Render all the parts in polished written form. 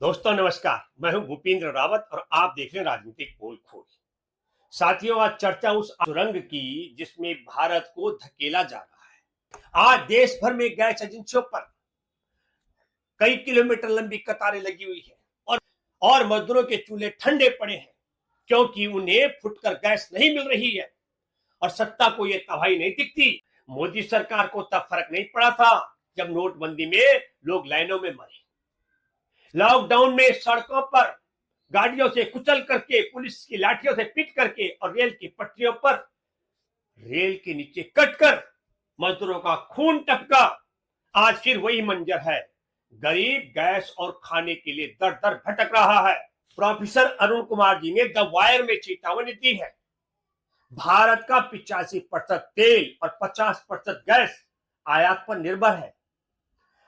दोस्तों नमस्कार। मैं हूं भूपेंद्र रावत और आप देख रहे हैं राजनीतिक पोल खोज। साथियों, आज चर्चा उस सुरंग की जिसमें भारत को धकेला जा रहा है। आज देश भर में गैस एजेंसियों पर कई किलोमीटर लंबी कतारें लगी हुई है और मजदूरों के चूल्हे ठंडे पड़े हैं क्योंकि उन्हें फुटकर गैस नहीं मिल रही है और सत्ता को यह तबाही नहीं दिखती। मोदी सरकार को तब फर्क नहीं पड़ा था जब नोटबंदी में लोग लाइनों में मरे। लॉकडाउन में सड़कों पर गाड़ियों से कुचल करके, पुलिस की लाठियों से पीट करके और रेल की पटरियों पर रेल के नीचे कटकर मजदूरों का खून टपका। आज फिर वही मंजर है। गरीब गैस और खाने के लिए दर दर भटक रहा है। प्रोफेसर अरुण कुमार जी ने द वायर में चेतावनी दी है। भारत का 85% तेल और 50% गैस आयात पर निर्भर है।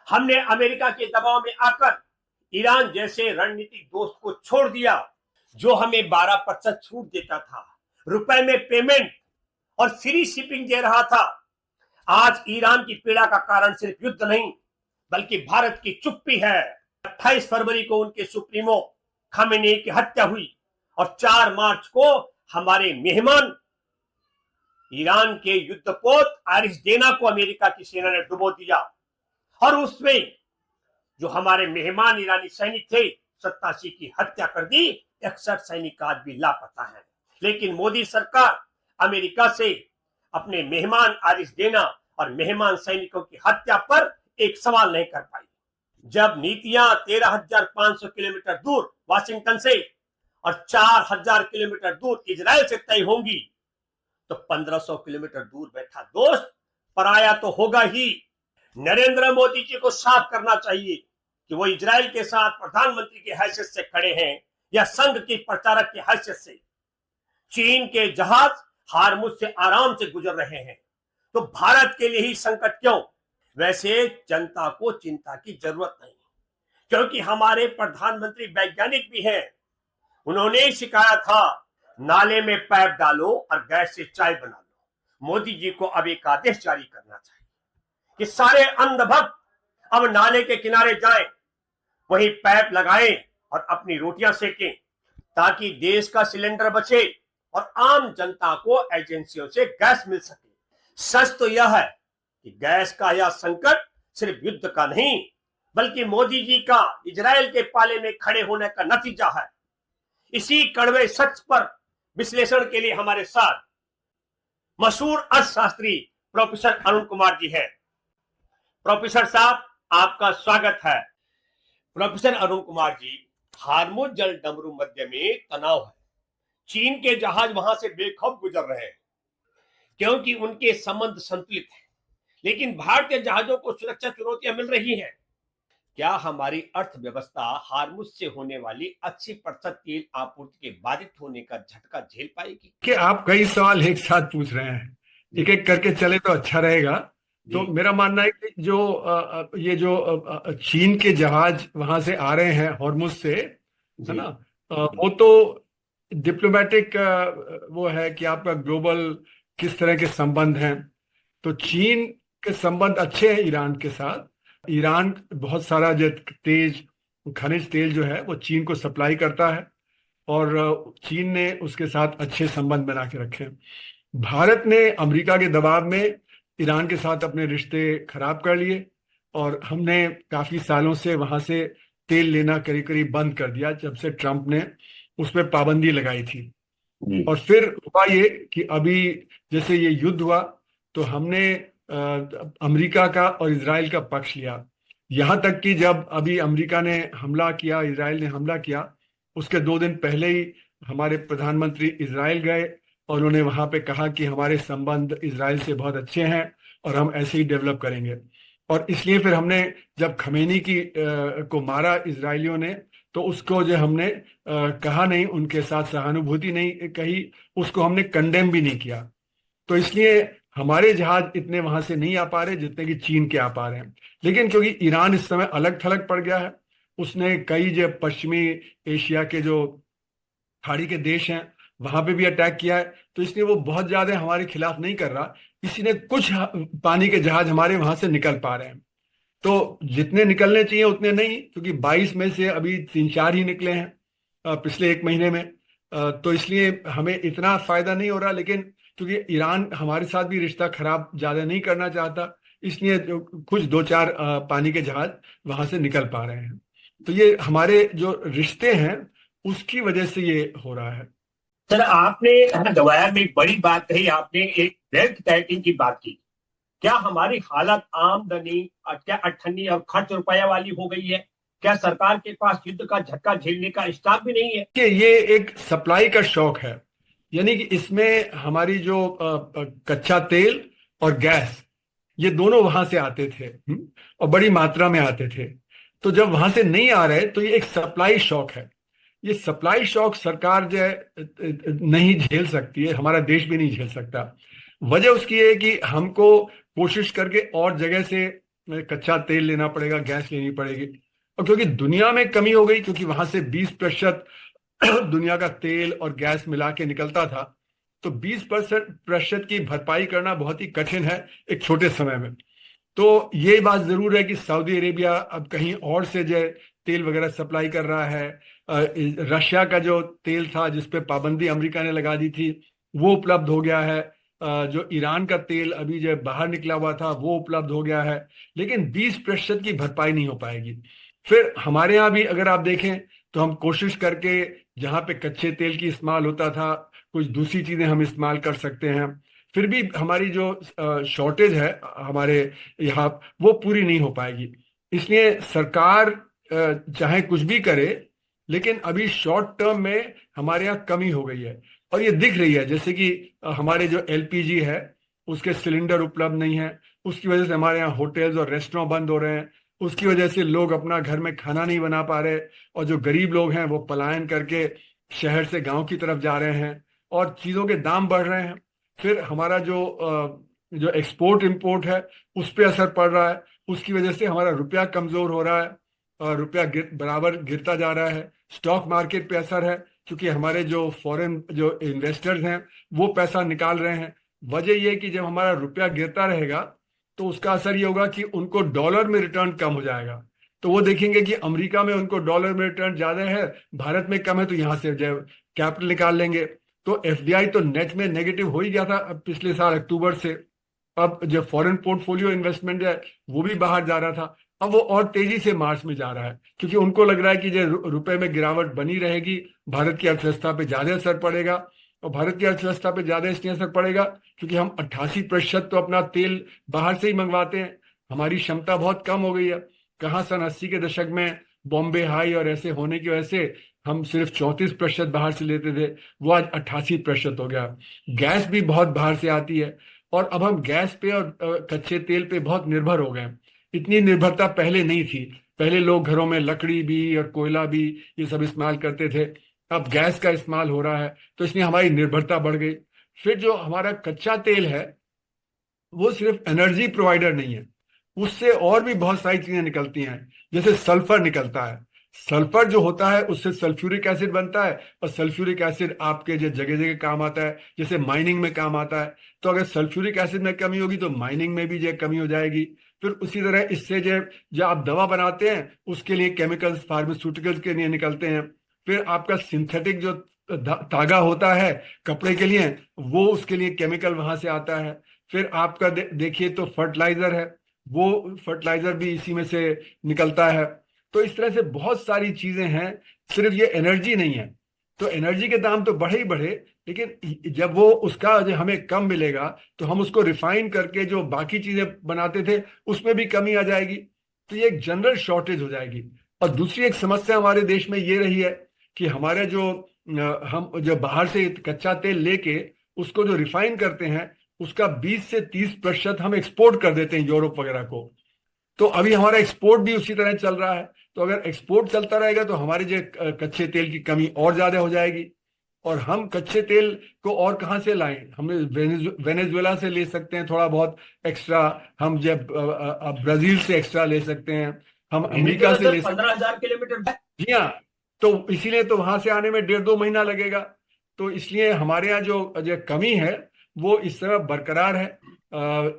हमने अमेरिका के दबाव में आकर ईरान जैसे रणनीतिक दोस्त को छोड़ दिया जो हमें 12% छूट देता था, रुपए में पेमेंट और फ्री शिपिंग दे रहा था। आज ईरान की पीड़ा का कारण सिर्फ युद्ध नहीं बल्कि भारत की चुप्पी है। 28 फरवरी को उनके सुप्रीमो खामेनेई की हत्या हुई और 4 मार्च को हमारे मेहमान ईरान के युद्धपोत आरिस देना को अमेरिका की सेना ने डुबो दिया और उसमें जो हमारे मेहमान ईरानी सैनिक थे 87 की हत्या कर दी। 61 सैनिक आज भी लापता है। लेकिन मोदी सरकार अमेरिका से अपने मेहमान आरिस देना और मेहमान सैनिकों की हत्या पर एक सवाल नहीं कर पाई। जब नीतियां 13,500 किलोमीटर दूर वाशिंगटन से और 4,000 किलोमीटर दूर इजराइल से तय होंगी तो 1,500 किलोमीटर दूर बैठा दोस्त पराया तो होगा ही। नरेंद्र मोदी जी को साफ करना चाहिए कि वो इजराइल के साथ प्रधानमंत्री की हैसियत से खड़े हैं या संघ की प्रचारक की हैसियत से। चीन के जहाज हार्मुज से आराम से गुजर रहे हैं तो भारत के लिए ही संकट क्यों? वैसे जनता को चिंता की जरूरत नहीं क्योंकि हमारे प्रधानमंत्री वैज्ञानिक भी हैं। उन्होंने सिखाया था नाले में पाइप डालो और गैस से चाय बना लो। मोदी जी को अब एक आदेश जारी करना चाहिए कि सारे अंधभक्त अब नाले के किनारे जाएं, वहीं पाइप लगाएं और अपनी रोटियां सेकें ताकि देश का सिलेंडर बचे और आम जनता को एजेंसियों से गैस मिल सके। सच तो यह है कि गैस का यह संकट सिर्फ युद्ध का नहीं बल्कि मोदी जी का इजराइल के पाले में खड़े होने का नतीजा है। इसी कड़वे सच पर विश्लेषण के लिए हमारे साथ मशहूर अर्थशास्त्री प्रोफेसर अरुण कुमार जी हैं। प्रोफेसर साहब, आपका स्वागत है। प्रोफेसर अरुण कुमार जी, हार्मुज जल डमरू मध्य में तनाव है। चीन के जहाज वहां से बेखौफ गुजर रहे हैं क्योंकि उनके संबंध संतुलित हैं, लेकिन भारतीय जहाजों को सुरक्षा चुनौतियां मिल रही हैं। क्या हमारी अर्थव्यवस्था हार्मुज से होने वाली 80% तेल आपूर्ति के बाधित होने का झटका झेल पाएगी? कि आप कई सवाल एक साथ पूछ रहे हैं, एक एक करके चले तो अच्छा रहेगा। तो मेरा मानना है कि ये जो चीन के जहाज वहां से आ रहे हैं हॉर्मुज से, है ना, वो तो डिप्लोमेटिक वो है कि आपका ग्लोबल किस तरह के संबंध हैं। तो चीन के संबंध अच्छे हैं ईरान के साथ। ईरान बहुत सारा जो तेज खनिज तेल जो है वो चीन को सप्लाई करता है और चीन ने उसके साथ अच्छे संबंध बना के रखे। भारत ने अमेरिका के दबाव में ईरान के साथ अपने रिश्ते खराब कर लिए और हमने काफी सालों से वहां से तेल लेना करीब करीब बंद कर दिया जब से ट्रंप ने उस पर पाबंदी लगाई थी। और फिर हुआ ये कि अभी जैसे ये युद्ध हुआ तो हमने अमेरिका का और इजराइल का पक्ष लिया। यहां तक कि जब अभी अमेरिका ने हमला किया, इजराइल ने हमला किया, उसके 2 दिन पहले ही हमारे प्रधानमंत्री इजराइल गए और उन्होंने वहां पे कहा कि हमारे संबंध इजराइल से बहुत अच्छे हैं और हम ऐसे ही डेवलप करेंगे। और इसलिए फिर हमने जब खमेनी को मारा इजरायलियों ने तो उसको जो हमने कहा नहीं, उनके साथ सहानुभूति नहीं कही, उसको हमने कंडेम भी नहीं किया। तो इसलिए हमारे जहाज इतने वहां से नहीं आ पा रहे जितने कि चीन के आ पा रहे हैं। लेकिन क्योंकि ईरान इस समय अलग थलग पड़ गया है, उसने कई जो पश्चिमी एशिया के जो खाड़ी के देश हैं वहां पे भी अटैक किया है, तो इसलिए वो बहुत ज्यादा हमारे खिलाफ नहीं कर रहा। इसलिए कुछ पानी के जहाज हमारे वहां से निकल पा रहे हैं। तो जितने निकलने चाहिए उतने नहीं, क्योंकि 22 में से अभी 3-4 ही निकले हैं पिछले एक महीने में। तो इसलिए हमें इतना फायदा नहीं हो रहा, लेकिन क्योंकि ईरान हमारे साथ भी रिश्ता खराब ज्यादा नहीं करना चाहता, इसलिए कुछ 2-4 पानी के जहाज वहां से निकल पा रहे हैं। तो ये हमारे जो रिश्ते हैं उसकी वजह से ये हो रहा है। सर, आपने गवाया में एक बड़ी बात कही, आपने एक वेल्थ टाइपिंग की बात की। क्या हमारी हालत आमदनी क्या अठन्नी और खर्च रुपया वाली हो गई है? क्या सरकार के पास युद्ध का झटका झेलने का स्टाफ भी नहीं है? कि ये एक सप्लाई का शौक है, यानी कि इसमें हमारी जो कच्चा तेल और गैस, ये दोनों वहां से आते थे, और बड़ी मात्रा में आते थे। तो जब वहां से नहीं आ रहे तो ये एक सप्लाई शॉक है। ये सप्लाई शॉक सरकार जो है नहीं झेल सकती है, हमारा देश भी नहीं झेल सकता। वजह उसकी है कि हमको कोशिश करके और जगह से कच्चा तेल लेना पड़ेगा, गैस लेनी पड़ेगी। और क्योंकि दुनिया में कमी हो गई, क्योंकि वहां से 20% दुनिया का तेल और गैस मिला के निकलता था, तो 20% की भरपाई करना बहुत ही कठिन है एक छोटे समय में। तो ये बात जरूर है कि सऊदी अरेबिया अब कहीं और से जो है तेल वगैरह सप्लाई कर रहा है। रशिया का जो तेल था जिस पे पाबंदी अमेरिका ने लगा दी थी, वो उपलब्ध हो गया है। जो ईरान का तेल अभी जो बाहर निकला हुआ था वो उपलब्ध हो गया है, लेकिन 20% की भरपाई नहीं हो पाएगी। फिर हमारे यहाँ भी अगर आप देखें तो हम कोशिश करके जहाँ पे कच्चे तेल की इस्तेमाल होता था, कुछ दूसरी चीजें हम इस्तेमाल कर सकते हैं। फिर भी हमारी जो शॉर्टेज है हमारे यहाँ, वो पूरी नहीं हो पाएगी। इसलिए सरकार चाहे कुछ भी करे, लेकिन अभी शॉर्ट टर्म में हमारे यहाँ कमी हो गई है और ये दिख रही है। जैसे कि हमारे जो एलपीजी है उसके सिलेंडर उपलब्ध नहीं है, उसकी वजह से हमारे यहाँ होटल्स और रेस्टोरेंट बंद हो रहे हैं। उसकी वजह से लोग अपना घर में खाना नहीं बना पा रहे, और जो गरीब लोग हैं वो पलायन करके शहर से गांव की तरफ जा रहे हैं, और चीज़ों के दाम बढ़ रहे हैं। फिर हमारा जो एक्सपोर्ट इंपोर्ट है उस पर असर पड़ रहा है, उसकी वजह से हमारा रुपया कमजोर हो रहा है और रुपया बराबर गिरता जा रहा है। स्टॉक मार्केट पे असर है, क्योंकि हमारे जो फॉरेन जो इन्वेस्टर्स हैं वो पैसा निकाल रहे हैं। वजह यह है कि जब हमारा रुपया गिरता रहेगा तो उसका असर ये होगा कि उनको डॉलर में रिटर्न कम हो जाएगा। तो वो देखेंगे कि अमेरिका में उनको डॉलर में रिटर्न ज्यादा है, भारत में कम है, तो यहाँ से जो कैपिटल निकाल लेंगे। तो एफडीआई तो नेट में नेगेटिव हो ही गया था पिछले साल अक्टूबर से। अब जो फॉरेन पोर्टफोलियो इन्वेस्टमेंट है वो भी बाहर जा रहा था, अब वो और तेजी से मार्च में जा रहा है, क्योंकि उनको लग रहा है कि जो रुपए में गिरावट बनी रहेगी, भारत की अर्थव्यवस्था पे ज्यादा असर पड़ेगा। और भारत की अर्थव्यवस्था पे ज्यादा इसलिए असर पड़ेगा क्योंकि हम 88% तो अपना तेल बाहर से ही मंगवाते हैं। हमारी क्षमता बहुत कम हो गई है। कहाँ सन 80 के दशक में बॉम्बे हाई और ऐसे होने की वजह से हम सिर्फ 34% बाहर से लेते थे, वो आज 88% हो गया। गैस भी बहुत बाहर से आती है, और अब हम गैस पे और कच्चे तेल पे बहुत निर्भर हो गए। इतनी निर्भरता पहले नहीं थी। पहले लोग घरों में लकड़ी भी और कोयला भी ये सब इस्तेमाल करते थे, अब गैस का इस्तेमाल हो रहा है, तो इसलिए हमारी निर्भरता बढ़ गई। फिर जो हमारा कच्चा तेल है वो सिर्फ एनर्जी प्रोवाइडर नहीं है, उससे और भी बहुत सारी चीजें निकलती हैं। जैसे सल्फर निकलता है, सल्फर जो होता है उससे सल्फ्यूरिक एसिड बनता है, और सल्फ्यूरिक एसिड आपके जो जगह जगह काम आता है, जैसे माइनिंग में काम आता है। तो अगर सल्फ्यूरिक एसिड में कमी होगी तो माइनिंग में भी जो कमी हो जाएगी। फिर उसी तरह इससे जो आप दवा बनाते हैं उसके लिए केमिकल्स फार्मास्यूटिकल्स के लिए निकलते हैं। फिर आपका सिंथेटिक जो धागा होता है कपड़े के लिए, वो उसके लिए केमिकल वहां से आता है। फिर आपका देखिए तो फर्टिलाइजर है, वो फर्टिलाइजर भी इसी में से निकलता है। तो इस तरह से बहुत सारी चीजें हैं, सिर्फ ये एनर्जी नहीं है। तो एनर्जी के दाम तो बढ़े ही बढ़े, लेकिन जब वो उसका जो हमें कम मिलेगा तो हम उसको रिफाइन करके जो बाकी चीजें बनाते थे उसमें भी कमी आ जाएगी। तो ये एक जनरल शॉर्टेज हो जाएगी। और दूसरी एक समस्या हमारे देश में ये रही है कि हमारे हम जो बाहर से कच्चा तेल लेके उसको जो रिफाइन करते हैं उसका 20 से 30% हम एक्सपोर्ट कर देते हैं यूरोप वगैरह को। तो अभी हमारा एक्सपोर्ट भी उसी तरह चल रहा है। तो अगर एक्सपोर्ट चलता रहेगा तो हमारे जो कच्चे तेल की कमी और ज्यादा हो जाएगी। और हम कच्चे तेल को और कहाँ से लाएं? हम वेनेजुएला से ले सकते हैं थोड़ा बहुत एक्स्ट्रा, हम जब ब्राजील से एक्स्ट्रा ले सकते हैं, हम अमेरिका से ले सकते हैं। 15,000 किलोमीटर। जी हाँ। तो इसीलिए तो वहां से आने में 1.5-2 महीना लगेगा। तो इसलिए हमारे यहाँ जो कमी है वो इस समय बरकरार है।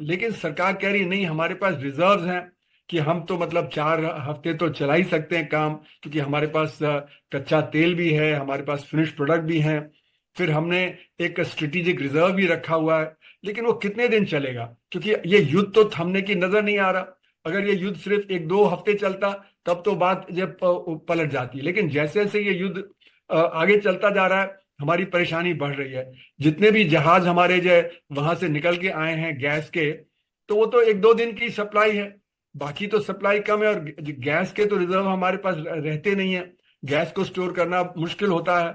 लेकिन सरकार कह रही नहीं, हमारे पास रिजर्व्स हैं, कि हम तो मतलब 4 हफ्ते तो चला ही सकते हैं काम, क्योंकि हमारे पास कच्चा तेल भी है, हमारे पास फिनिश प्रोडक्ट भी हैं, फिर हमने एक स्ट्रेटेजिक रिजर्व भी रखा हुआ है। लेकिन वो कितने दिन चलेगा, क्योंकि ये युद्ध तो थमने की नजर नहीं आ रहा। अगर ये युद्ध सिर्फ 1-2 हफ्ते चलता तब तो बात जब पलट जाती, लेकिन जैसे जैसे ये युद्ध आगे चलता जा रहा है, हमारी परेशानी बढ़ रही है। जितने भी जहाज हमारे जो वहां से निकल के आए हैं गैस के, तो वो तो 1-2 दिन की सप्लाई है, बाकी तो सप्लाई कम है। और गैस के तो रिजर्व हमारे पास रहते नहीं है, गैस को स्टोर करना मुश्किल होता है।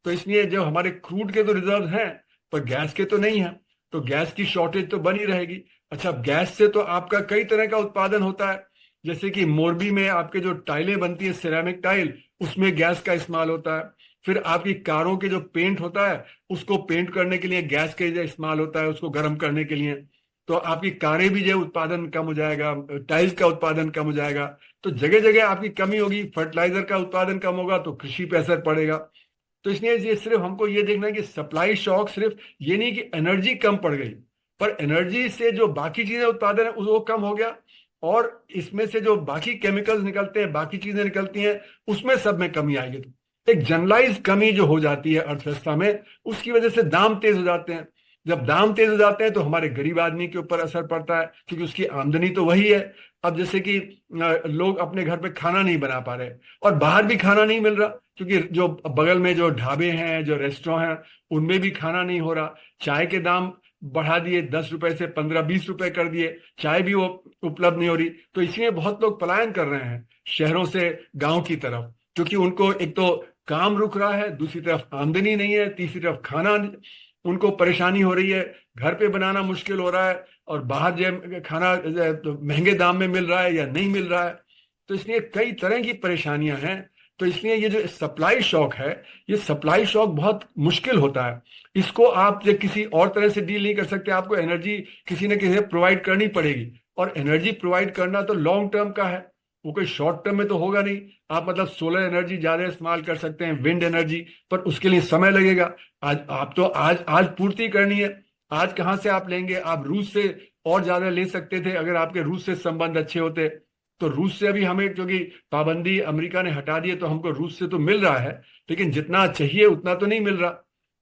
तो इसलिए जो हमारे क्रूड के तो रिजर्व हैं, पर गैस के तो नहीं है, तो गैस की शॉर्टेज तो बनी रहेगी। अच्छा, अब गैस से तो आपका कई तरह का उत्पादन होता है, जैसे कि मोरबी में आपके जो टाइलें बनती है, सिरेमिक टाइल, उसमें गैस का इस्तेमाल होता है। फिर आपकी कारों के जो पेंट होता है, उसको पेंट करने के लिए गैस का इस्तेमाल होता है, उसको गर्म करने के लिए। तो आपकी कारें भी जो उत्पादन कम हो जाएगा, टाइल्स का उत्पादन कम हो जाएगा, तो जगह जगह आपकी कमी होगी। फर्टिलाइजर का उत्पादन कम होगा तो कृषि पे असर पड़ेगा। तो इसलिए ये सिर्फ हमको ये देखना है कि सप्लाई शॉक सिर्फ ये नहीं कि एनर्जी कम पड़ गई, पर एनर्जी से जो बाकी चीजें उत्पादन है वो कम हो गया, और इसमें से जो बाकी केमिकल्स निकलते हैं, बाकी चीजें निकलती हैं, उसमें सब में कमी आएगी। तो एक जनरलाइज कमी जो हो जाती है अर्थव्यवस्था में, उसकी वजह से दाम तेज हो जाते हैं। जब दाम तेज हो जाते हैं तो हमारे गरीब आदमी के ऊपर असर पड़ता है, क्योंकि उसकी आमदनी तो वही है। अब जैसे कि लोग अपने घर पे खाना नहीं बना पा रहे, और बाहर भी खाना नहीं मिल रहा, क्योंकि जो बगल में जो ढाबे हैं, जो रेस्टोरेंट हैं, उनमें भी खाना नहीं हो रहा। चाय के दाम बढ़ा दिए, 10 रुपए से 15-20 रुपए कर दिए, चाय भी वो उपलब्ध नहीं हो रही। तो इसलिए बहुत लोग पलायन कर रहे हैं शहरों से गांव की तरफ, क्योंकि उनको एक तो काम रुक रहा है, दूसरी तरफ आमदनी नहीं है, तीसरी तरफ खाना उनको परेशानी हो रही है, घर पे बनाना मुश्किल हो रहा है, और बाहर जो खाना तो महंगे दाम में मिल रहा है या नहीं मिल रहा है। तो इसलिए कई तरह की परेशानियां हैं। तो इसलिए ये जो सप्लाई शॉक है, ये सप्लाई शॉक बहुत मुश्किल होता है। इसको आप जो किसी और तरह से डील नहीं कर सकते, आपको एनर्जी किसी न किसी प्रोवाइड करनी पड़ेगी, और एनर्जी प्रोवाइड करना तो लॉन्ग टर्म का है, वो कोई शॉर्ट टर्म में तो होगा नहीं। आप मतलब सोलर एनर्जी ज्यादा इस्तेमाल कर सकते हैं, विंड एनर्जी, पर उसके लिए समय लगेगा। आज आप तो आज आज पूर्ति करनी है, आज कहाँ से आप लेंगे? आप रूस से और ज्यादा ले सकते थे अगर आपके रूस से संबंध अच्छे होते। तो रूस से अभी हमें, क्योंकि पाबंदी अमेरिका ने हटा दी है, तो हमको रूस से तो मिल रहा है, लेकिन जितना चाहिए उतना तो नहीं मिल रहा।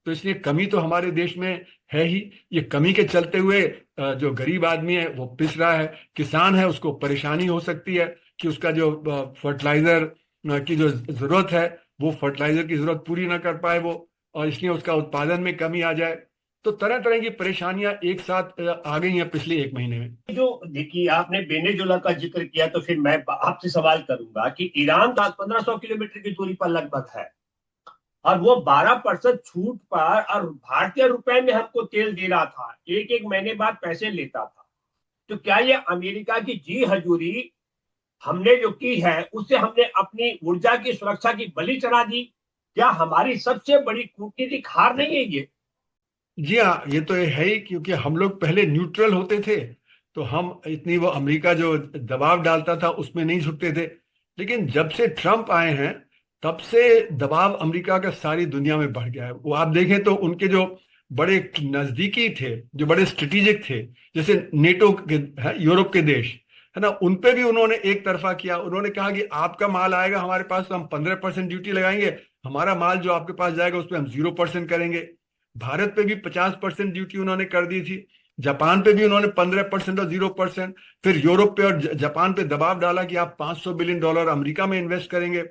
तो इसलिए कमी तो हमारे देश में है ही। ये कमी के चलते हुए जो गरीब आदमी है वो पिस रहा है, किसान है उसको परेशानी हो सकती है कि उसका जो फर्टिलाइजर की जो जरूरत है, वो फर्टिलाइजर की जरूरत पूरी ना कर पाए वो, और इसलिए उसका उत्पादन में कमी आ जाए। तो तरह तरह की परेशानियां एक साथ आ गई हैं पिछले 1 महीने में। जो देखिए, आपने वेनेजुएला का जिक्र किया, तो फिर मैं आपसे सवाल करूंगा कि ईरान 1500 किलोमीटर की दूरी पर लगभग है, और वो 12% छूट पर और भारतीय रुपए में हमको तेल दे रहा था, एक एक महीने बाद पैसे लेता था। तो क्या ये अमेरिका की जी हजूरी हमने जो की है, उससे हमने अपनी ऊर्जा की सुरक्षा की बलि चढ़ा दी? क्या हमारी सबसे बड़ी कूटनीतिक हार नहीं है ये? जी हाँ, ये तो है ही, क्योंकि हम लोग पहले न्यूट्रल होते थे, तो हम इतनी वो अमेरिका जो दबाव डालता था उसमें नहीं झुकते थे। लेकिन जब से ट्रम्प आए हैं, तब से दबाव अमेरिका का सारी दुनिया में बढ़ गया है। वो आप देखें तो उनके जो बड़े नजदीकी थे, जो बड़े स्ट्रेटेजिक थे, जैसे नेटो के है, यूरोप के देश है ना, उन पे भी उन्होंने एक तरफा किया। उन्होंने कहा कि आपका माल आएगा हमारे पास तो हम 15% ड्यूटी लगाएंगे, हमारा माल जो आपके पास जाएगा उस पर हम 0% करेंगे। भारत पे भी 50% ड्यूटी उन्होंने कर दी थी, जापान पे भी उन्होंने 15% और 0%। फिर यूरोप पे और जापान पे दबाव डाला कि आप $500 बिलियन अमेरिका में इन्वेस्ट करेंगे।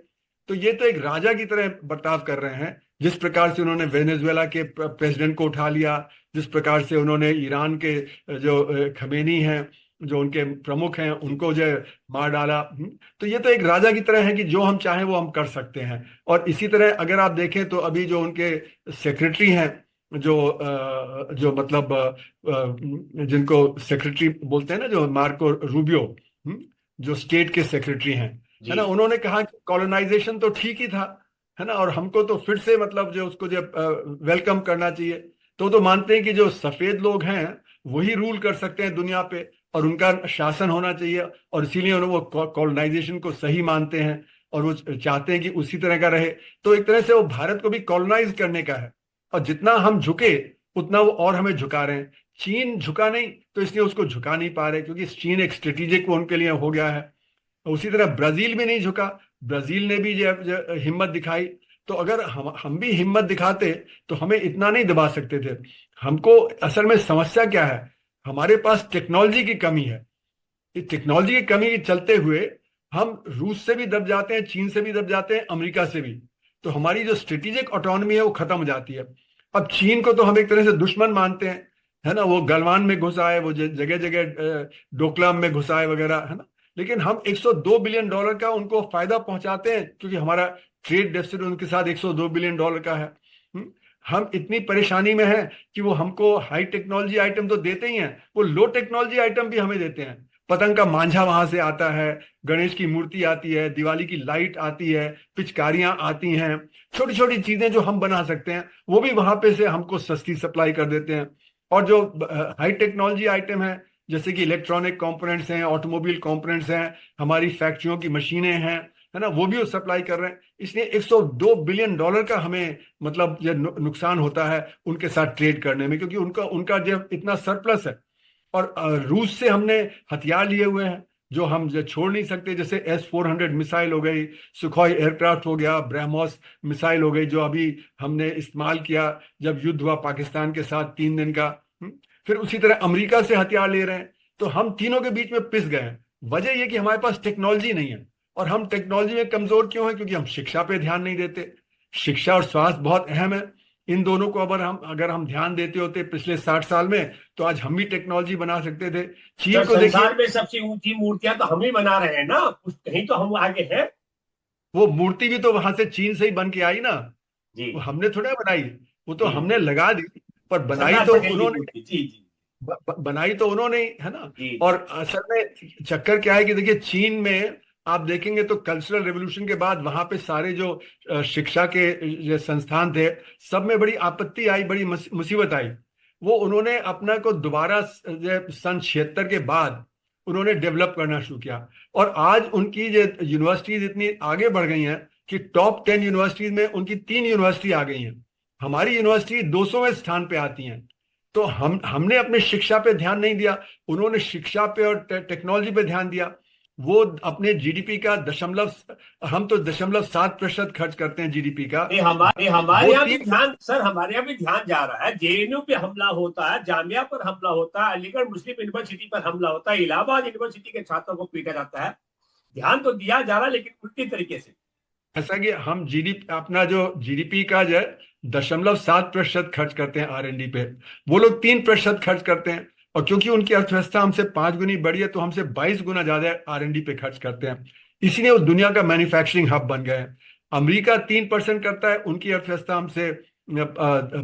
तो ये तो एक राजा की तरह बर्ताव कर रहे हैं। जिस प्रकार से उन्होंने वेनेजुएला के प्रेसिडेंट को उठा लिया, जिस प्रकार से उन्होंने ईरान के जो खमेनी हैं, जो उनके प्रमुख हैं, उनको जो मार डाला। तो ये तो एक राजा की तरह है कि जो हम चाहें वो हम कर सकते हैं। और इसी तरह अगर आप देखें तो अभी जो उनके सेक्रेटरी हैं, जो मतलब जिनको सेक्रेटरी बोलते हैं ना, जो मार्को रूबियो, जो स्टेट के सेक्रेटरी हैं, है ना, जी। उन्होंने कहा कि कॉलोनाइजेशन तो ठीक ही था, है ना, और हमको तो फिर से मतलब जो उसको जो वेलकम करना चाहिए। तो मानते हैं कि जो सफेद लोग हैं वही रूल कर सकते हैं दुनिया पे, और उनका शासन होना चाहिए, और इसीलिए उन्हें वो कॉलोनाइजेशन को सही मानते हैं, और वो चाहते हैं कि उसी तरह का रहे। तो एक तरह से वो भारत को भी कॉलोनाइज करने का है, और जितना हम झुके उतना वो और हमें झुका रहे हैं। चीन झुका नहीं, तो इसलिए उसको झुका नहीं पा रहे, क्योंकि चीन एक स्ट्रेटेजिक उनके लिए हो गया है। उसी तरह ब्राजील भी नहीं झुका, ब्राजील ने भी जो हिम्मत दिखाई। तो अगर हम भी हिम्मत दिखाते तो हमें इतना नहीं दबा सकते थे। हमको असल में समस्या क्या है, हमारे पास टेक्नोलॉजी की कमी है। इस टेक्नोलॉजी की कमी के चलते हुए हम रूस से भी दब जाते हैं, चीन से भी दब जाते हैं, अमेरिका से भी। तो हमारी जो स्ट्रेटेजिक ऑटोनॉमी है वो खत्म हो जाती है। अब चीन को तो हम एक तरह से दुश्मन मानते हैं, है ना, वो गलवान में घुसा है, वो जगह जगह डोकलाम में घुसा है वगैरह, है ना। लेकिन हम 102 बिलियन डॉलर का उनको फायदा पहुंचाते हैं, क्योंकि हमारा ट्रेड डेफिसिट उनके साथ 102 बिलियन डॉलर का है। हम इतनी परेशानी में हैं कि वो हमको हाई टेक्नोलॉजी आइटम तो देते ही हैं, वो लो टेक्नोलॉजी आइटम भी हमें देते हैं। पतंग का मांझा वहां से आता है, गणेश की मूर्ति आती है, दिवाली की लाइट आती है, पिचकारियां आती हैं, छोटी छोटी चीजें जो हम बना सकते हैं वो भी वहां पे से हमको सस्ती सप्लाई कर देते हैं। और जो हाई टेक्नोलॉजी आइटम है, जैसे कि इलेक्ट्रॉनिक कंपोनेंट्स हैं, ऑटोमोबाइल कंपोनेंट्स हैं, हमारी फैक्ट्रियों की मशीनें हैं, है ना, वो भी वो सप्लाई कर रहे हैं। इसलिए 102 बिलियन डॉलर का हमें मतलब ये नुकसान होता है उनके साथ ट्रेड करने में, क्योंकि उनका उनका जो इतना सरप्लस है। और रूस से हमने हथियार लिए हुए हैं जो हम छोड़ नहीं सकते, जैसे S-400 मिसाइल हो गई, सुखोई एयरक्राफ्ट हो गया, ब्रह्मोस मिसाइल हो गई, जो अभी हमने इस्तेमाल किया जब युद्ध हुआ पाकिस्तान के साथ 3 दिन का। फिर उसी तरह अमेरिका से हथियार ले रहे हैं। तो हम तीनों के बीच में पिस गए हैं। वजह यह कि हमारे पास टेक्नोलॉजी नहीं है। और हम टेक्नोलॉजी में कमजोर क्यों हैं? क्योंकि हम शिक्षा पे ध्यान नहीं देते। शिक्षा और स्वास्थ्य बहुत अहम है। इन दोनों को अगर हम ध्यान देते होते पिछले 60 साल में, तो आज हम भी टेक्नोलॉजी बना सकते थे। सर चीन को देखिए, संसार में सबसे ऊंची मूर्तियां तो हम ही बना रहे हैं ना, कुछ कहीं तो हम आगे हैं। वो मूर्ति भी तो वहां से चीन से ही बन के आई ना, जी वो हमने थोड़ा बनाई, वो तो जी। हमने लगा दी। पर बनाई सरदार तो पटेल की उन्होंने, मूर्ति, जी जी बनाई तो उन्होंने ही, है ना। जी जी। और असल में चक्कर क्या है कि देखिए, चीन में आप देखेंगे तो कल्चरल रेवोल्यूशन के बाद वहां पे सारे जो शिक्षा के जो संस्थान थे, सब में बड़ी आपत्ति आई, बड़ी मुसीबत आई। वो उन्होंने अपना को दोबारा सन 76 के बाद उन्होंने डेवलप करना शुरू किया। और आज उनकी जो यूनिवर्सिटीज इतनी आगे बढ़ गई हैं कि टॉप 10 यूनिवर्सिटीज में उनकी 3 यूनिवर्सिटी आ गई हैं। हमारी यूनिवर्सिटी 200वें स्थान पे आती हैं। तो हमने अपने शिक्षा पे ध्यान नहीं दिया, उन्होंने शिक्षा पे और टेक्नोलॉजी पे ध्यान दिया। वो अपने जीडीपी का हम तो 0.7% खर्च करते हैं जीडीपी का। नहीं, हमारे वो यहाँ भी तीन ध्यान, सर हमारे यहाँ भी ध्यान जा रहा है। जेएनयू पे हमला होता है, जामिया पर हमला होता है, अलीगढ़ मुस्लिम यूनिवर्सिटी पर हमला होता है, इलाहाबाद यूनिवर्सिटी के छात्रों को पीटा जाता है। ध्यान तो दिया जा रहा है, लेकिन उल्टी तरीके से। ऐसा कि हम जीडीपी, अपना जो जीडीपी का जो 0.7% खर्च करते हैं R&D पे, वो लोग 3% खर्च करते हैं। और क्योंकि उनकी अर्थव्यवस्था हमसे 5 गुनी बड़ी है, तो हमसे 22 गुना ज्यादा R&D पे खर्च करते हैं। इसीलिए वो दुनिया का मैन्युफैक्चरिंग हब बन गए हैं। अमेरिका 3% करता है, उनकी अर्थव्यवस्था हमसे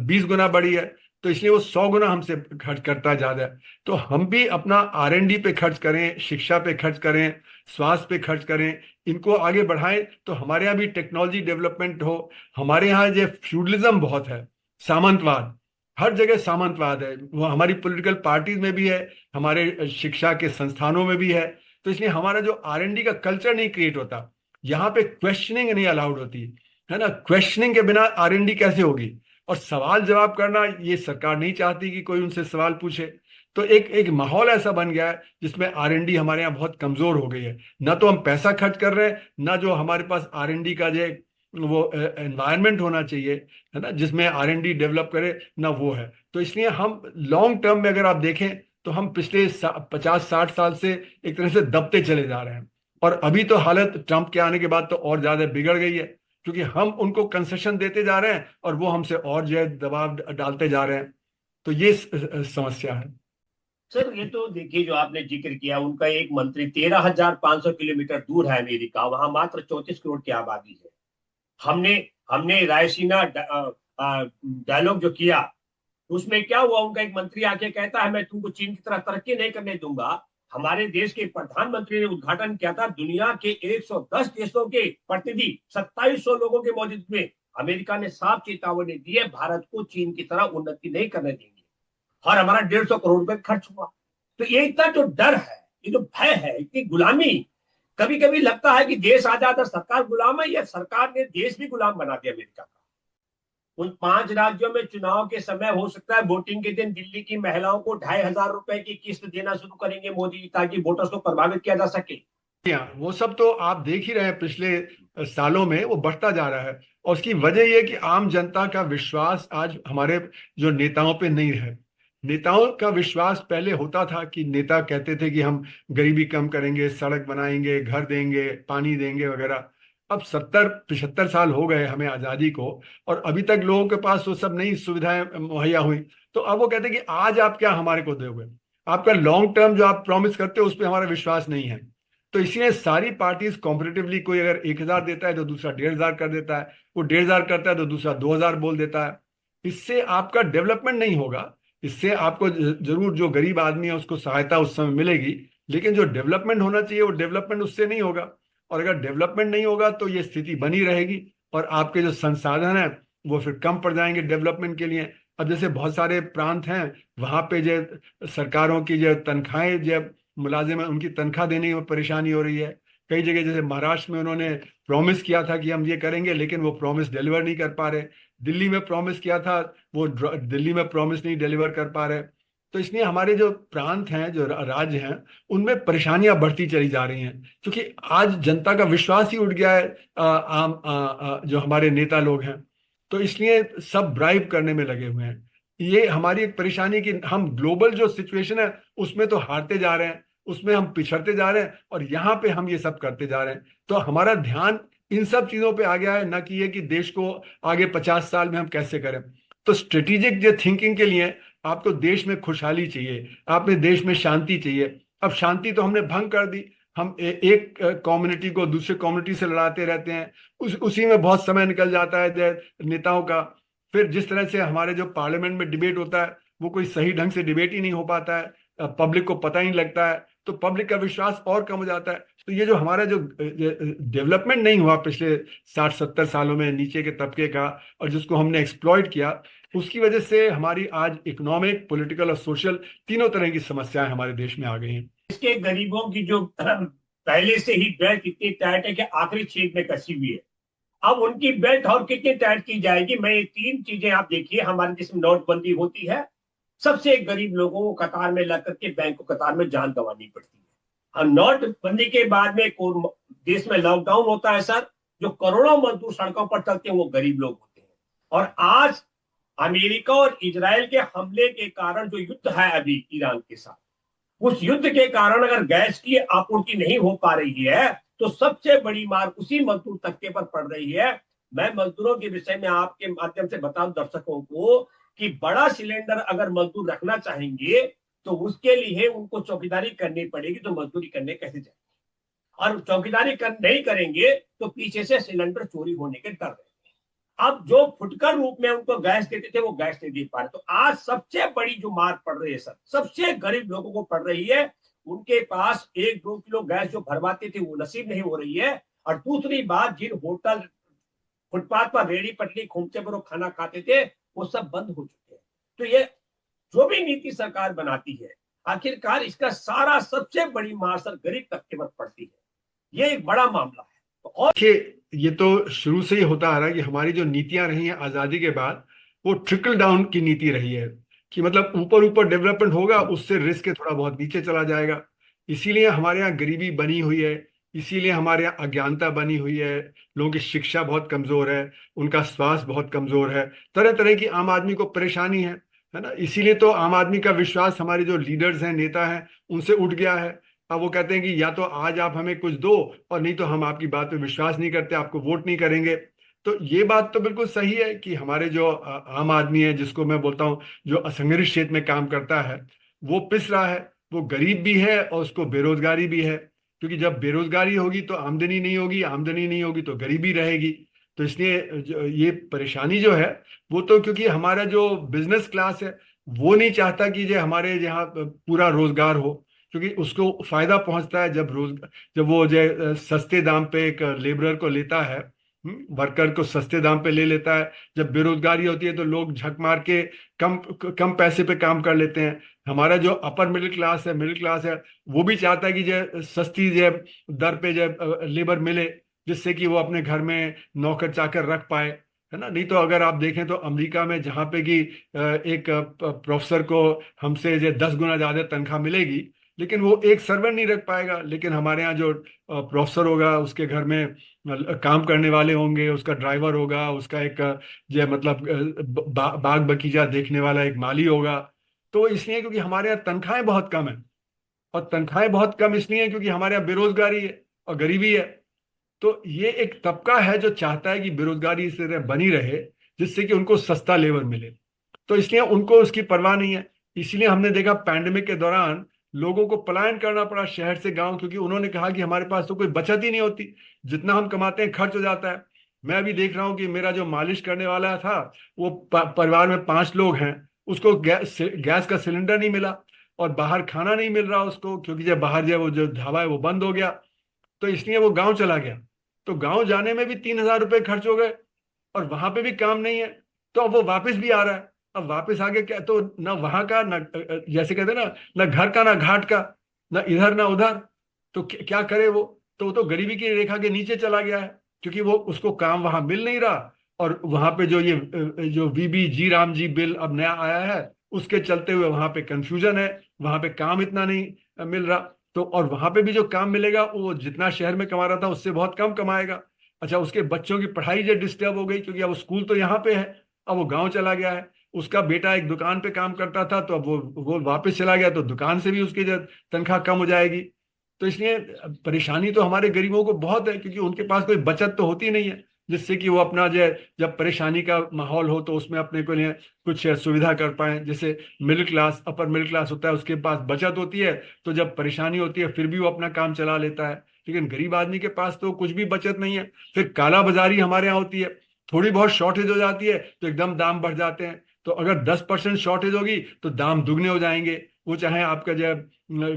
20 गुना बड़ी है, तो इसलिए वो 100 गुना हमसे खर्च करता है ज्यादा। तो हम भी अपना R&D पे खर्च करें, शिक्षा पे खर्च करें, स्वास्थ्य पे खर्च करें, इनको आगे बढ़ाएं, तो हमारे यहाँ भी टेक्नोलॉजी डेवलपमेंट हो। हमारे यहाँ जो फ्यूडलिज्म बहुत है, सामंतवाद, हर जगह सामंतवाद है, वो हमारी पॉलिटिकल पार्टीज में भी है, हमारे शिक्षा के संस्थानों में भी है। तो इसलिए हमारा जो R&D का कल्चर नहीं क्रिएट होता, यहाँ पे क्वेश्चनिंग नहीं अलाउड होती, है ना। क्वेश्चनिंग के बिना R&D कैसे होगी? और सवाल जवाब करना ये सरकार नहीं चाहती कि कोई उनसे सवाल पूछे। तो एक एक माहौल ऐसा बन गया है जिसमें R&D हमारे यहाँ बहुत कमजोर हो गई है। ना तो हम पैसा खर्च कर रहे हैं, ना जो हमारे पास R&D का जो वो एनवायरनमेंट होना चाहिए, है ना, जिसमें R&D डेवलप करे, ना वो है। तो इसलिए हम लॉन्ग टर्म में अगर आप देखें, तो हम पिछले 50-60 साल से एक तरह से दबते चले जा रहे हैं। और अभी तो हालत ट्रंप के आने के बाद तो और ज्यादा बिगड़ गई है, क्योंकि हम उनको कंसेशन देते जा रहे हैं और वो हमसे और जो है दबाव डालते जा रहे हैं। तो ये समस्या है। सर ये तो देखिए, जो आपने जिक्र किया, उनका एक मंत्री 13,500 किलोमीटर दूर है अमेरिका, वहां मात्र 34 करोड़ की आबादी है। हमने हमने रायसीना डायलॉग जो किया, उसमें क्या हुआ, उनका एक मंत्री आके कहता है मैं तुमको चीन की तरह तरक्की नहीं करने दूंगा। हमारे देश के प्रधानमंत्री ने उद्घाटन किया था, दुनिया के 110 देशों के प्रतिनिधि 2700 लोगों के मौजूदगी में अमेरिका ने साफ चेतावनी दी है, भारत को चीन की तरह उन्नति नहीं करने देंगे। और हमारा 150 करोड़ रुपए खर्च हुआ। तो ये इतना जो डर है, ये जो भय है, इतनी गुलामी, कभी कभी लगता है कि देश आजाद और सरकार गुलाम है, या सरकार ने देश भी गुलाम बना दिया अमेरिका का। उन 5 राज्यों में चुनाव के समय हो सकता है वोटिंग के दिन दिल्ली की महिलाओं को 2,500 रुपए की किस्त देना शुरू करेंगे मोदी जी, ताकि वोटर्स को प्रभावित किया जा सके। वो सब तो आप देख ही रहे हैं, पिछले सालों में वो बढ़ता जा रहा है। और उसकी वजह यह है कि आम जनता का विश्वास आज हमारे जो नेताओं पे नहीं है। नेताओं का विश्वास पहले होता था कि नेता कहते थे कि हम गरीबी कम करेंगे, सड़क बनाएंगे, घर देंगे, पानी देंगे वगैरह। अब 70-75 साल हो गए हमें आजादी को, और अभी तक लोगों के पास वो सब नई सुविधाएं मुहैया हुई। तो अब वो कहते हैं कि आज आप क्या हमारे को दोगे, आपका लॉन्ग टर्म जो आप प्रॉमिस करते हो उस पर हमारा विश्वास नहीं है। तो इसलिए सारी पार्टीज कॉम्पिटिटिवली, कोई अगर 1,000 देता है तो दूसरा 1,500 कर देता है, वो 1,500 करता है तो दूसरा 2,000 बोल देता है। इससे आपका डेवलपमेंट नहीं होगा। इससे आपको जरूर जो गरीब आदमी है उसको सहायता उस समय मिलेगी, लेकिन जो डेवलपमेंट होना चाहिए वो डेवलपमेंट उससे नहीं होगा। और अगर डेवलपमेंट नहीं होगा तो ये स्थिति बनी रहेगी, और आपके जो संसाधन है वो फिर कम पड़ जाएंगे डेवलपमेंट के लिए। अब जैसे बहुत सारे प्रांत हैं, वहां पे जो सरकारों की जो तनख्वाहें, जो मुलाजिम है उनकी तनख्वाह देने में परेशानी हो रही है। कई जगह जैसे महाराष्ट्र में उन्होंने प्रॉमिस किया था कि हम ये करेंगे, लेकिन वो प्रॉमिस डिलीवर नहीं कर पा रहे। दिल्ली में प्रॉमिस किया था, वो दिल्ली में प्रॉमिस नहीं डिलीवर कर पा रहे। तो इसलिए हमारे जो प्रांत हैं, जो राज्य हैं, उनमें परेशानियां बढ़ती चली जा रही हैं, क्योंकि आज जनता का विश्वास ही उठ गया है जो हमारे नेता लोग हैं। तो इसलिए सब ब्राइब करने में लगे हुए हैं। ये हमारी एक परेशानी कि हम ग्लोबल जो सिचुएशन है उसमें तो हारते जा रहे हैं, उसमें हम पिछड़ते जा रहे हैं, और यहाँ पे हम ये सब करते जा रहे हैं। तो हमारा ध्यान इन सब चीजों पे आ गया है, ना कि ये कि देश को आगे 50 साल में हम कैसे करें। तो स्ट्रेटेजिक जो थिंकिंग के लिए आपको देश में खुशहाली चाहिए, आपने देश में शांति चाहिए। अब शांति तो हमने भंग कर दी। हम एक कम्युनिटी को दूसरे कम्युनिटी से लड़ाते रहते हैं, उसी में बहुत समय निकल जाता है नेताओं का। फिर जिस तरह से हमारे जो पार्लियामेंट में डिबेट होता है वो कोई सही ढंग से डिबेट ही नहीं हो पाता है, पब्लिक को पता ही नहीं लगता है, तो पब्लिक का विश्वास और कम हो जाता है। तो ये जो हमारा जो डेवलपमेंट नहीं हुआ पिछले 60-70 सालों में नीचे के तबके का, और जिसको हमने एक्सप्लॉइट किया, उसकी वजह से हमारी आज इकोनॉमिक, पॉलिटिकल और सोशल तीनों तरह की समस्याएं हमारे देश में आ गई हैं। इसके गरीबों की जो पहले से ही बेल्ट इतनी टाइट है कि आखिरी छेद में कसी हुई है, अब उनकी बेल्ट और कितनी टाइट की जाएगी। मैं ये 3 चीजें आप देखिए, हमारे देश में नोटबंदी होती है, सबसे गरीब लोगों को कतार में लग करके बैंक को कतार में जान गंवानी पड़ती है। और नोटबंदी के बाद में देश में लॉकडाउन होता है सर, जो करोड़ों मजदूर सड़कों पर चलते हैं वो गरीब लोग होते हैं। और आज अमेरिका और इजराइल के हमले के कारण जो युद्ध है अभी ईरान के साथ, उस युद्ध के कारण अगर गैस की आपूर्ति नहीं हो पा रही है तो सबसे बड़ी मार उसी मजदूर तबके पर पड़ रही है। मैं मजदूरों के विषय में आपके माध्यम से बताऊं दर्शकों को कि बड़ा सिलेंडर अगर मजदूर रखना चाहेंगे तो उसके लिए उनको चौकीदारी करनी पड़ेगी, तो मजदूरी करने कैसे जाएंगे? और चौकीदारी नहीं करेंगे तो पीछे से सिलेंडर चोरी होने के डर रहेंगे। अब जो फुटकर रूप में उनको गैस देते थे वो गैस नहीं दे पा रहे। तो आज सबसे बड़ी जो मार पड़ रही है सर, सबसे गरीब लोगों को पड़ रही है। उनके पास 1-2 किलो गैस जो भरवाते थे वो नसीब नहीं हो रही है। और दूसरी बात, जिन होटल फुटपाथ पर रेड़ी पटरी घूमते पर वो खाना खाते थे वो सब बंद हो चुके हैं। तो ये जो भी नीति सरकार बनाती है, आखिरकार इसका सारा सबसे बड़ी मार सर गरीब तबके पर पड़ती है। ये एक बड़ा मामला है। तो और देखिए, ये तो शुरू से ही होता आ रहा है कि हमारी जो नीतियां रही हैं आजादी के बाद, वो ट्रिकल डाउन की नीति रही है, कि मतलब ऊपर ऊपर डेवलपमेंट होगा, उससे रिस्क थोड़ा बहुत नीचे चला जाएगा। इसीलिए हमारे यहाँ गरीबी बनी हुई है, इसीलिए हमारे यहाँ अज्ञानता बनी हुई है, लोगों की शिक्षा बहुत कमजोर है, उनका स्वास्थ्य बहुत कमजोर है, तरह तरह की आम आदमी को परेशानी है ना। इसीलिए तो आम आदमी का विश्वास हमारे जो लीडर्स हैं, नेता हैं, उनसे उठ गया है। अब वो कहते हैं कि या तो आज आप हमें कुछ दो, और नहीं तो हम आपकी बात पे विश्वास नहीं करते, आपको वोट नहीं करेंगे। तो ये बात तो बिल्कुल सही है कि हमारे जो आम आदमी है, जिसको मैं बोलता हूँ जो असंगठित क्षेत्र में काम करता है, वो पिस रहा है। वो गरीब भी है और उसको बेरोजगारी भी है, क्योंकि जब बेरोजगारी होगी तो आमदनी नहीं होगी, आमदनी नहीं होगी तो गरीबी रहेगी। तो इसलिए ये परेशानी जो है वो तो, क्योंकि हमारा जो बिजनेस क्लास है वो नहीं चाहता कि जो हमारे यहाँ पूरा रोजगार हो, क्योंकि उसको फायदा पहुंचता है जब वो जो सस्ते दाम पे एक लेबरर को लेता है, वर्कर को सस्ते दाम पे ले लेता है। जब बेरोजगारी होती है तो लोग झक मार के कम कम पैसे पे काम कर लेते हैं। हमारा जो अपर मिडिल क्लास है वो भी चाहता है कि जो सस्ती जो दर पे जो लेबर मिले, जिससे कि वो अपने घर में नौकर चाकर रख पाए। है ना। नहीं तो अगर आप देखें तो अमेरिका में जहाँ पे कि एक प्रोफेसर को हमसे जो 10 गुना ज्यादा तनख्वाह मिलेगी, लेकिन वो एक सर्वर नहीं रख पाएगा। लेकिन हमारे यहाँ जो प्रोफेसर होगा, उसके घर में काम करने वाले होंगे, उसका ड्राइवर होगा, उसका एक जो मतलब बाग बगीचा देखने वाला एक माली होगा। तो इसलिए क्योंकि हमारे यहाँ तनख्वाहें बहुत कम है, और तनख्वाहें बहुत कम इसलिए है क्योंकि हमारे यहाँ बेरोजगारी है और गरीबी है। तो ये एक तबका है जो चाहता है कि बेरोजगारी इस तरह बनी रहे, जिससे कि उनको सस्ता लेबर मिले। तो इसलिए उनको उसकी परवाह नहीं है। इसलिए हमने देखा पैंडेमिक के दौरान लोगों को पलायन करना पड़ा शहर से गांव, क्योंकि उन्होंने कहा कि हमारे पास तो कोई बचत ही नहीं होती, जितना हम कमाते हैं खर्च हो जाता है। मैं अभी देख रहा हूँ कि मेरा जो मालिश करने वाला था, वो परिवार में 5 लोग हैं, उसको गैस का सिलेंडर नहीं मिला, और बाहर खाना नहीं मिल रहा उसको, क्योंकि जब बाहर जो वो जो ढाबा है वो बंद हो गया। तो इसलिए वो गांव चला गया। तो गांव जाने में भी 3,000 रुपये खर्च हो गए, और वहां पे भी काम नहीं है। तो अब वो वापस भी आ रहा है। अब वापस आके क्या, तो ना वहां का ना जैसे कहते हैं ना घर का ना घाट का, ना इधर ना उधर। तो क्या करे वो। तो वो तो गरीबी की रेखा के नीचे चला गया है, क्योंकि वो उसको काम वहां मिल नहीं रहा। और वहां पे जो ये जो वीबी जी राम जी बिल अब नया आया है, उसके चलते हुए वहां पे कंफ्यूजन है। वहां पे काम इतना नहीं मिल रहा। तो और वहां पे भी जो काम मिलेगा वो जितना शहर में कमा रहा था उससे बहुत कम कमाएगा। अच्छा, उसके बच्चों की पढ़ाई जो डिस्टर्ब हो गई, क्योंकि अब स्कूल तो यहाँ पे है, अब वो गांव चला गया है। उसका बेटा एक दुकान पे काम करता था, तो अब वो वापस चला गया, तो दुकान से भी उसकी जो तनख्वाह कम हो जाएगी। तो इसलिए परेशानी तो हमारे गरीबों को बहुत है, क्योंकि उनके पास कोई बचत तो होती नहीं है, जिससे कि वो अपना जो जब परेशानी का माहौल हो तो उसमें अपने को लिए कुछ सुविधा कर पाए। जैसे middle class, upper middle class होता है, उसके पास बचत होती है, तो जब परेशानी होती है फिर भी वो अपना काम चला लेता है। लेकिन गरीब आदमी के पास तो कुछ भी बचत नहीं है। फिर काला बाजारी हमारे यहाँ होती है। थोड़ी बहुत शॉर्टेज हो जाती है तो एकदम दाम बढ़ जाते हैं। तो अगर 10% शॉर्टेज होगी तो दाम दुगने हो जाएंगे। वो चाहे आपका जो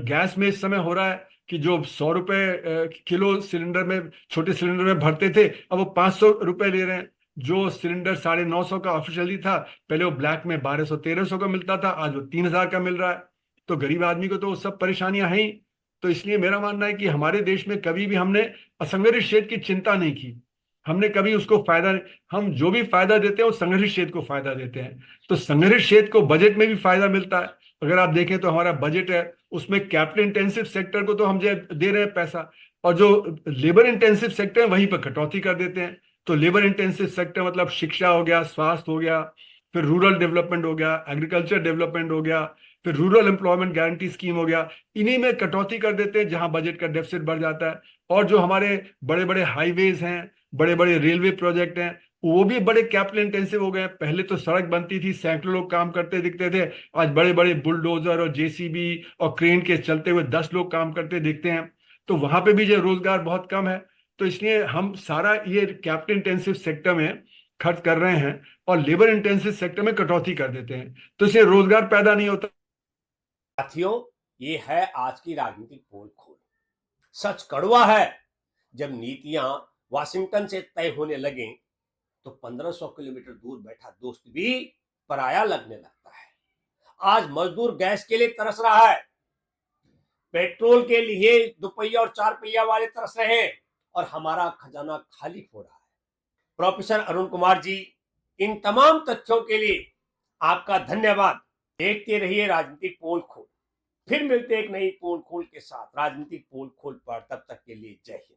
गैस में इस समय हो रहा है कि जो 100 रुपए किलो सिलेंडर में, छोटे सिलेंडर में भरते थे, अब वो 500 रुपए ले रहे हैं। जो सिलेंडर 950 का ऑफिशियली था, पहले वो ब्लैक में 1200 1300 का मिलता था, आज वो 3,000 का मिल रहा है। तो गरीब आदमी को तो वो सब परेशानियां हैं ही। तो इसलिए मेरा मानना है कि हमारे देश में कभी भी हमने असंगठित क्षेत्र की चिंता नहीं की। हमने कभी उसको फायदा, हम जो भी फायदा देते हैं वो संगठित क्षेत्र को फायदा देते हैं। तो संगठित क्षेत्र को बजट में भी फायदा मिलता है। अगर आप देखें तो हमारा बजट है, उसमें कैपिटल इंटेंसिव सेक्टर को तो हम दे रहे हैं पैसा, और जो लेबर इंटेंसिव सेक्टर है वहीं पर कटौती कर देते हैं। तो लेबर इंटेंसिव सेक्टर मतलब शिक्षा हो गया, स्वास्थ्य हो गया, फिर रूरल डेवलपमेंट हो गया, एग्रीकल्चर डेवलपमेंट हो गया, फिर रूरल एम्प्लॉयमेंट गारंटी स्कीम हो गया। इन्हीं में कटौती कर देते हैं जहां बजट का डेफिसिट बढ़ जाता है। और जो हमारे बड़े बड़े हाईवेज हैं, बड़े बड़े रेलवे प्रोजेक्ट हैं, वो भी बड़े कैपिटल इंटेंसिव हो गए हैं। पहले तो सड़क बनती थी, सैकड़ों लोग काम करते दिखते थे, आज बड़े बड़े बुलडोजर और जेसीबी और क्रेन के चलते हुए 10 लोग काम करते दिखते हैं। तो वहां पे भी जो रोजगार बहुत कम है। तो इसलिए हम सारा ये कैपिटल इंटेंसिव सेक्टर में खर्च कर रहे हैं, और लेबर इंटेंसिव सेक्टर में कटौती कर देते हैं, तो इससे रोजगार पैदा नहीं होता। साथियों, ये है आज की राजनीतिक पोल खोल। सच कड़वा है, जब नीतियां वाशिंगटन से तय होने लगे तो 1500 किलोमीटर दूर बैठा दोस्त भी पराया लगने लगता है। आज मजदूर गैस के लिए तरस रहा है, पेट्रोल के लिए दुपहिया और 4 पहिया वाले तरस रहे हैं, और हमारा खजाना खाली हो रहा है। प्रोफेसर अरुण कुमार जी, इन तमाम तथ्यों के लिए आपका धन्यवाद। देखते रहिए राजनीतिक पोल खोल। फिर मिलते एक नई पोल खोल के साथ राजनीतिक पोल खोल पर। तब तक के लिए जय हिंद।